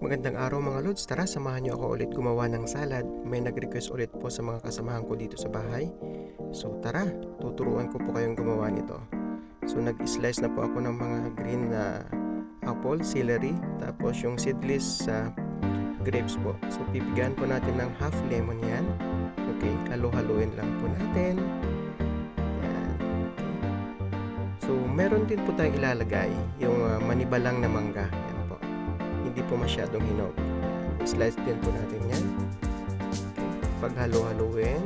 Magandang araw mga lods, tara samahan niyo ako ulit gumawa ng salad. May nag-request ulit po sa mga kasamahan ko dito sa bahay. So tara, tuturuan ko po kayong gumawa nito. So nag-slice na po ako ng mga green na apple, celery, tapos yung seedless grapes po. So pipigahan po natin ng half lemon yan. Okay, halo-haluin lang po natin. Yan. So meron din po tayong ilalagay yung manibalang na mangga. Yan po. Hindi po masyadong hinog. Slice din po natin yan. Paghalo-haluin.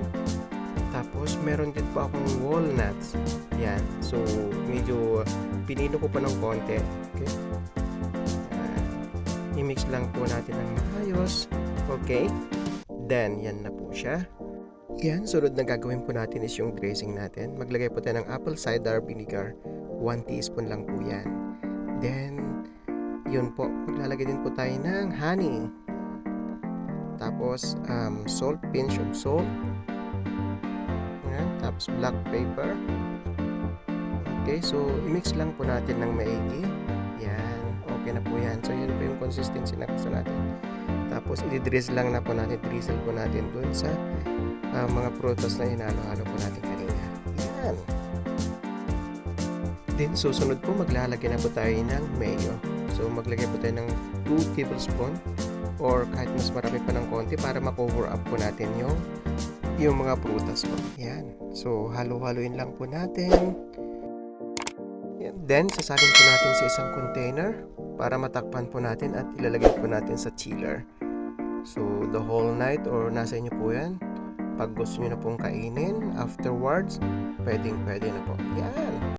Tapos meron din po akong walnuts. Yan. So medyo pinino ko pa ng konti. Okay. I-mix lang po natin ng maayos. Okay. Then yan na po siya. Yan. Sunod na gagawin po natin is yung dressing natin. Maglagay po tayo ng apple cider vinegar. 1 teaspoon lang po yan. Then yun po, maglalagay din po tayo ng honey. Tapos, salt, pinch of salt. Ayan, tapos black pepper. Okay, so, i-mix lang po natin ng maigi. Yan, okay na po yan. So, yun po yung consistency na gusto natin. Tapos, i-drizzle lang na po natin, drizzle po natin dun sa mga prutas na hinalo-halo po natin kanina. Yan. Then, susunod po, maglalagay na po tayo ng mayo. So, maglagay po tayo ng 2 tablespoon or kahit mas marami pa ng konti para ma-cover up po natin yung mga prutas po. Yan. So, halo-haloin lang po natin. Yan. Then, sasalin po natin sa isang container para matakpan po natin at ilalagay po natin sa chiller. So, the whole night or nasa inyo po yan. Pag gusto nyo na pong kainin, afterwards, pwedeng-pwede na po. Yan.